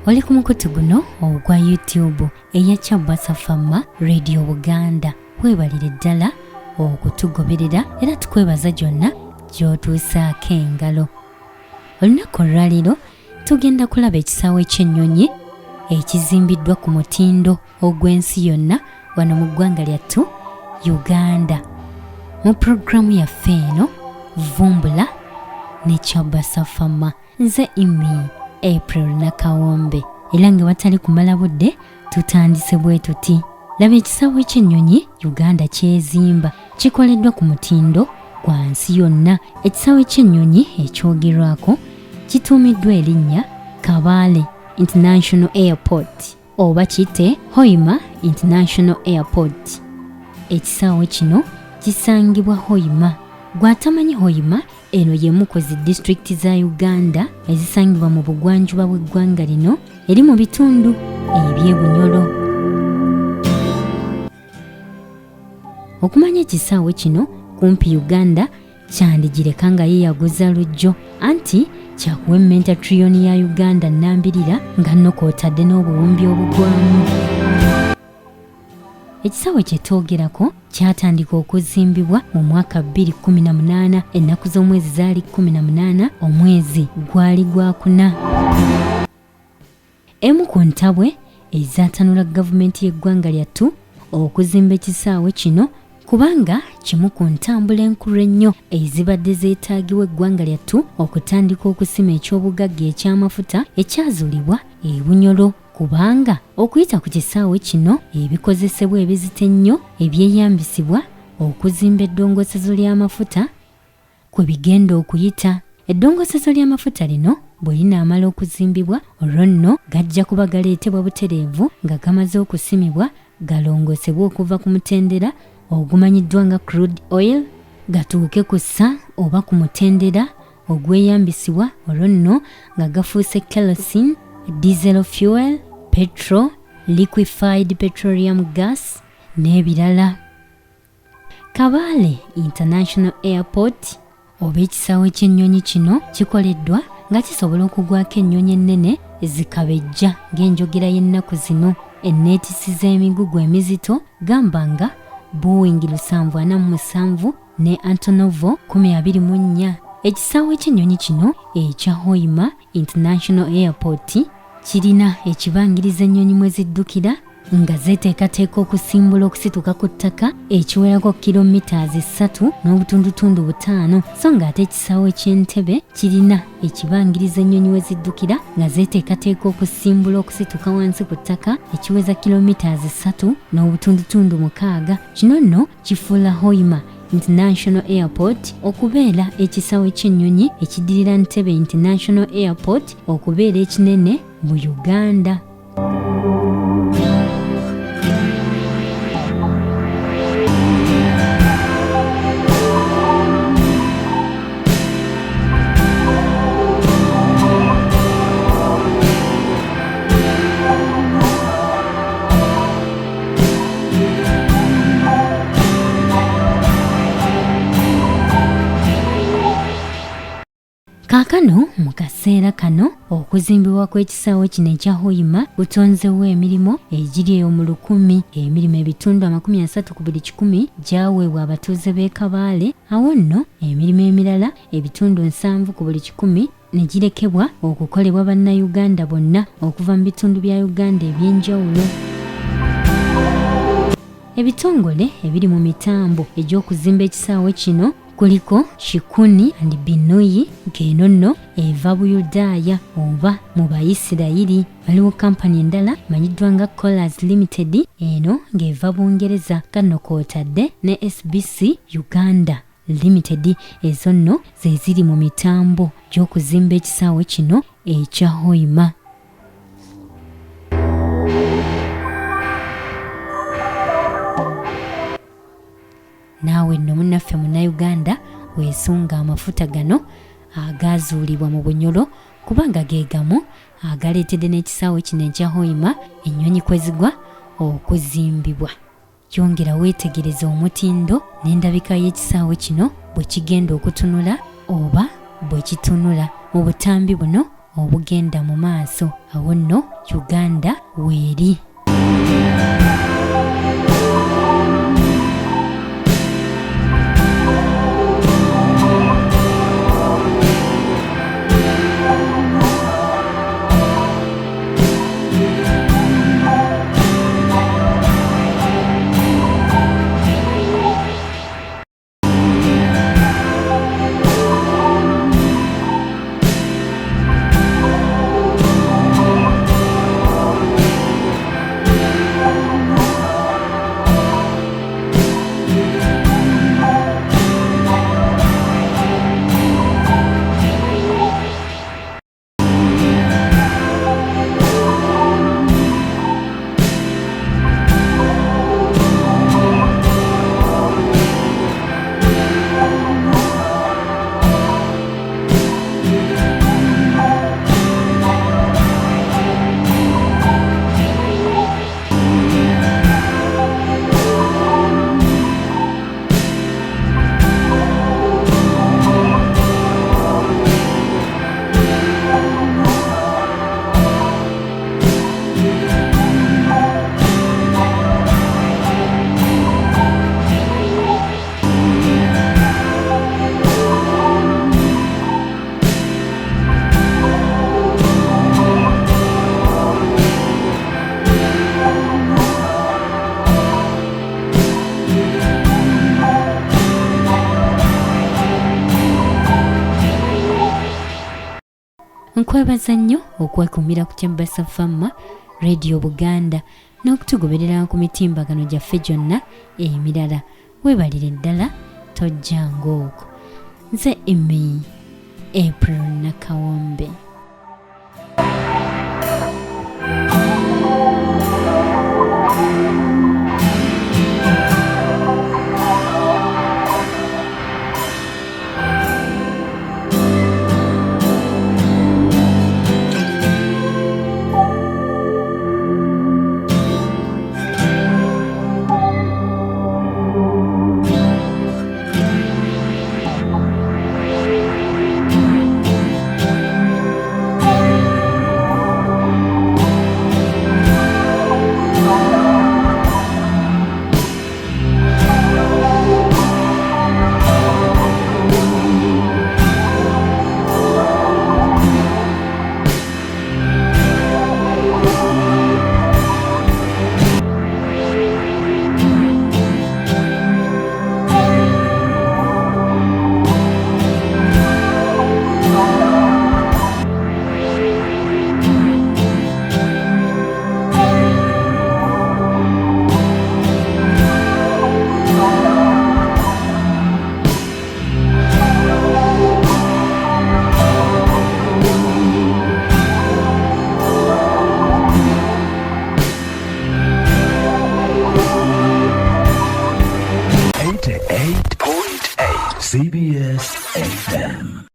oli ku mukutu guno ogwa YouTube eya Kyabasa Fama Radio Buganda. Weebalire ddala okutugoberera era tukwebaza gyonna gy'otuusaako engalo. Olunaku olwaliro tugenda kulaba ekisaawe ky'ennyonyi ekizimbiddwa ku mutindo ogw'ensi yonna wano mu ggwanga lyattu Uganda. Mu puroguramu yaffe eno Vumbula ne Kyabasa Fama. Nze Imi April Nakawombe. Era nga watali kumala budde tutandise bwe tuti. Laba ekisaawe ky'ennyonyi Uganda kyezimba kikoleddwa ku mutindo gwa nsi yonna. Ekisaawe ky'ennyonyi ekyogerwako kituumiddwa erinnya Kabale International Airport oba kiyite Hoima International Airport. Ekisaawe kino kisangibwa Hoima. Gwatamanyi Hoima eno y'emu ku zi disitulikiti za Uganda ezisangibwa mu bugwanjuba bw'eggwanga lino eri mu bitundu eby'Ebunyoro. Okumanya ekisaawe kino kumpi Uganda kyandigireka nga yeeyaguza lujjo anti kyakuwemmenta triliyoni ya Uganda nnambirira nga nno kw'otadde n'obuwumbi obugwamu. Ekisaawe kye twogerako kyatandika okuzimbibwa mu mwaka 2018 ennaku z'omwezi zaali 18 omwezi gwali gwakuna. Emu ku ntabwe ezaatanula gavumenti y'eggwanga lyattu okuzimba ekisaawe kino kubanga kimu ku ntambula enkulu ennyo ezibadde zeetaagibwa eggwanga lyattu okutandika okusima eky'obugagga eky'amafuta ekyazuulibwa e Bunyoro. Kubanga okuyita ku kisaawe kino ebikozesebwa ebizito ennyo ebyeyambisibwa okuzimba eddongosezo ly'amafuta kwe bigenda okuyita. Eddongosezo ly'amafuta lino bwe linaamala okuzimbibwa olwo nno gajja kuba galeetebwa butereevu nga gamaze okusimibwa galongosebwa okuva ku mutendera ogumanyiddwa nga crude oil gatuuke ku ssa oba ku mutendera ogweyambisibwa olwo nno nga gafuuse kerosene, diesel fuel, petrol, liquefied petroleum gas n'ebirala. Kabale International Airport oba ekisaawe ky'ennyonyi kino kikoleddwa nga kisobola okugwako ennyonyi ennene zikabejja ng'enjogera y'ennaku zino enneetisi z'emigugu emizito gamba nga Boeing 747 ne Antonov 24. Ekisaawe ky'ennyonyi kino ekya Hoima International Airport kirina ekibangiriza ennyonyi mwe ziddukira nga zeeteekateeka okusimbula okusituka ku ttaka ekiwerako kilomitaazi 3.5 so ng'ate ekisaawe ky'Entebbe kirina ekibangiriza ennyonyi we ziddukira nga zeeteekateeka okusimbula okusituka wansi ku ttaka ekiweza kilomitaazi 3.6. Kino nno kifuula Hoima International Airport okubeera ekisaawe ky'ennyonyi ekiddirira Entebbe International Airport okubeera ekinene mu Uganda. Kaakano mu kaseera kano okuzimbibwa kw'ekisaawe kino ekya Hoima kutonzeewo emirimu egiri eyo mu 1,000. Emirimu ebitundu 30 ku buli 100 gyaweebwa abatuuze b'e Kabale. Awo nno emirimu emirala ebitundu 7 ku buli 100 ne girekebwa okukolebwa bannayuganda bonna okuva mu bitundu bya Uganda eby'enjawulo. Ebitongole ebiri mu mitambo egy'okuzimba ekisaawe kino kuliko Shikuni and Binuyi ng'eno nno eva Buyudaaya oba mu Bayisirayiri. Waliwo kampani endala manyiddwa nga Colas Limited eno ng'eva Bungereza kano kw'otadde ne SBC Uganda Limited. Ezo nno ze ziri mu mitambo gy'okuzimba ekisaawe kino ekya Hoima. Naawe nno munnaffe Munnayuganda weesunga amafuta gano agaazuulibwa mu Bunyoro kubanga ge gamu agaleetedde n'ekisaawe kino ekya Hoima ennyonyi kwe zigwa okuzimbibwa. Yongera weetegereza omutindo n'endabika y'ekisaawe kino bwe kigenda okutunula oba bwe kitunula mu butambi buno obugenda mu maaso. Awo nno Uganda weeri. Nkwebaza nnyo okwekumira ku Kyambassa FM Radio Buganda n'okutugoberera ku mitimbagano gyaffe gyonna emirala. Weebalire ddala tojjanga okwo. Nze Emmy April Nakawombe. CBS FM.